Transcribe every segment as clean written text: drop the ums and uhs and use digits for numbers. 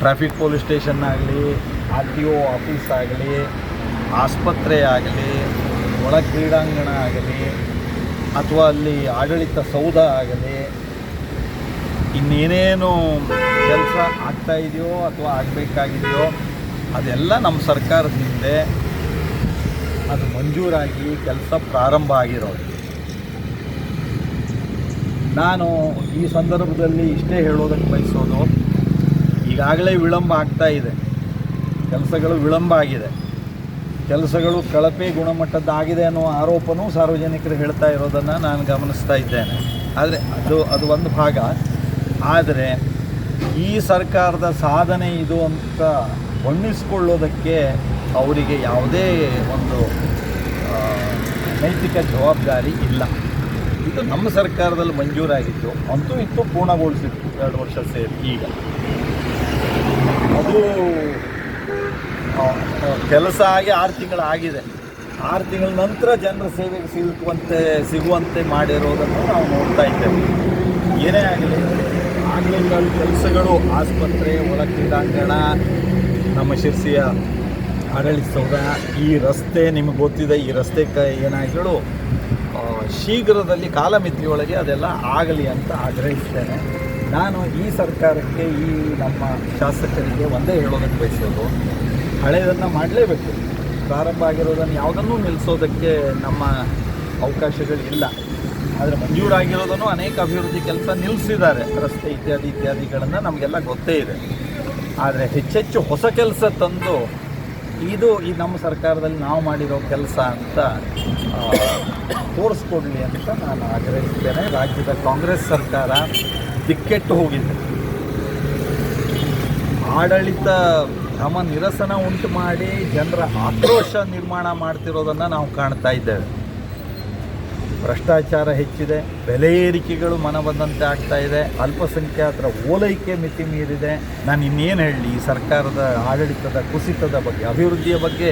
Traffic police station ಆಗಲಿ, RTO office ಆಗಲಿ, ಆಸ್ಪತ್ರೆ ಆಗಲಿ, ಒಳ ಕ್ರೀಡಾಂಗಣ ಆಗಲಿ, ಅಥವಾ ಅಲ್ಲಿ ಆಡಳಿತ ಸೌಧ ಆಗಲಿ, ಇನ್ನೇನೇನು ಕೆಲಸ ಆಗ್ತಾಯಿದೆಯೋ ಅಥವಾ ಆಗಬೇಕಾಗಿದೆಯೋ ಅದೆಲ್ಲ ನಮ್ಮ ಸರ್ಕಾರದ ಹಿಂದೆ ಅದು ಮಂಜೂರಾಗಿ ಕೆಲಸ ಪ್ರಾರಂಭ ಆಗಿರೋದು. ನಾನು ಈ ಸಂದರ್ಭದಲ್ಲಿ ಇಷ್ಟೇ ಹೇಳೋದಕ್ಕೆ ಬಯಸೋದು, ಈಗಾಗಲೇ ವಿಳಂಬ ಆಗ್ತಾ ಇದೆ, ಕೆಲಸಗಳು ವಿಳಂಬ ಆಗಿದೆ, ಕೆಲಸಗಳು ಕಳಪೆ ಗುಣಮಟ್ಟದ್ದಾಗಿದೆ ಅನ್ನೋ ಆರೋಪನೂ ಸಾರ್ವಜನಿಕರು ಹೇಳ್ತಾ ಇರೋದನ್ನು ನಾನು ಗಮನಿಸ್ತಾ ಇದ್ದೇನೆ. ಆದರೆ ಅದು ಒಂದು ಭಾಗ. ಆದರೆ ಈ ಸರ್ಕಾರದ ಸಾಧನೆ ಇದು ಅಂತ ಬಣ್ಣಿಸ್ಕೊಳ್ಳೋದಕ್ಕೆ ಅವರಿಗೆ ಯಾವುದೇ ಒಂದು ನೈತಿಕ ಜವಾಬ್ದಾರಿ ಇಲ್ಲ. ಇದು ನಮ್ಮ ಸರ್ಕಾರದಲ್ಲಿ ಮಂಜೂರಾಗಿತ್ತು, ಅಂತೂ ಇತ್ತು ಪೂರ್ಣಗೊಳಿಸಿತ್ತು 2 ವರ್ಷ ಸೇರಿ. ಈಗ ಅದು ಕೆಲಸ ಆಗಿ 6 ತಿಂಗಳಾಗಿದೆ. 6 ತಿಂಗಳ ನಂತರ ಜನರ ಸೇವೆಗೆ ಸಿಗುವಂತೆ ಮಾಡಿರೋದನ್ನು ನಾವು ನೋಡ್ತಾ ಇದ್ದೇವೆ. ಏನೇ ಆಗಲಿ, ಆಗಲಿಲ್ಲ ಕೆಲಸಗಳು, ಆಸ್ಪತ್ರೆ, ಒಳ ಕ್ರೀಡಾಂಗಣ, ನಮ್ಮ ಶಿರ್ಸಿಯ ಆಡಳಿತ ಸೌಧ, ಈ ರಸ್ತೆ ನಿಮಗೆ ಗೊತ್ತಿದೆ. ಈ ರಸ್ತೆ ಏನಾಗಲು ಶೀಘ್ರದಲ್ಲಿ ಕಾಲಮಿತಿಯೊಳಗೆ ಅದೆಲ್ಲ ಆಗಲಿ ಅಂತ ಆಗ್ರಹಿಸ್ತೇನೆ. ನಾನು ಈ ಸರ್ಕಾರಕ್ಕೆ, ಈ ನಮ್ಮ ಶಾಸಕರಿಗೆ ಒಂದೇ ಹೇಳೋದಕ್ಕೆ ಬಯಸೋದು, ಹಳೆಯದನ್ನು ಮಾಡಲೇಬೇಕು. ಪ್ರಾರಂಭ ಆಗಿರೋದನ್ನು ಯಾವುದನ್ನೂ ನಿಲ್ಲಿಸೋದಕ್ಕೆ ನಮ್ಮ ಅವಕಾಶಗಳಿಲ್ಲ. ಆದರೆ ಮಂಜೂರಾಗಿರೋದನ್ನು ಅನೇಕ ಅಭಿವೃದ್ಧಿ ಕೆಲಸ ನಿಲ್ಲಿಸಿದ್ದಾರೆ, ರಸ್ತೆ ಇತ್ಯಾದಿಗಳನ್ನು ನಮಗೆಲ್ಲ ಗೊತ್ತೇ ಇದೆ. ಆದರೆ ಹೆಚ್ಚೆಚ್ಚು ಹೊಸ ಕೆಲಸ ತಂದು ಇದು ಈ ನಮ್ಮ ಸರ್ಕಾರದಲ್ಲಿ ನಾವು ಮಾಡಿರೋ ಕೆಲಸ ಅಂತ ತೋರಿಸ್ಕೊಡ್ಲಿ ಅಂತ ನಾನು ಆಗ್ರಹಿಸ್ತೇನೆ. ರಾಜ್ಯದ ಕಾಂಗ್ರೆಸ್ ಸರ್ಕಾರ ದಿಕ್ಕೆಟ್ಟು ಹೋಗಿದೆ. ಆಡಳಿತ ಕ್ರಮ ನಿರಸನ ಉಂಟು ಮಾಡಿ ಜನರ ಆಕ್ರೋಶ ನಿರ್ಮಾಣ ಮಾಡ್ತಿರೋದನ್ನು ನಾವು ಕಾಣ್ತಾ ಇದ್ದೇವೆ. ಭ್ರಷ್ಟಾಚಾರ ಹೆಚ್ಚಿದೆ, ಬೆಲೆ ಏರಿಕೆಗಳು ಮನಬಂದಂತೆ ಆಗ್ತಾ ಇದೆ, ಅಲ್ಪಸಂಖ್ಯಾತರ ಓಲೈಕೆ ಮಿತಿ ಮೀರಿದೆ. ನಾನು ಇನ್ನೇನು ಹೇಳಲಿ, ಈ ಸರ್ಕಾರದ ಆಡಳಿತದ ಕುಸಿತದ ಬಗ್ಗೆ, ಅಭಿವೃದ್ಧಿಯ ಬಗ್ಗೆ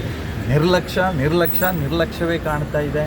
ನಿರ್ಲಕ್ಷ್ಯವೇ ಕಾಣ್ತಾ ಇದೆ.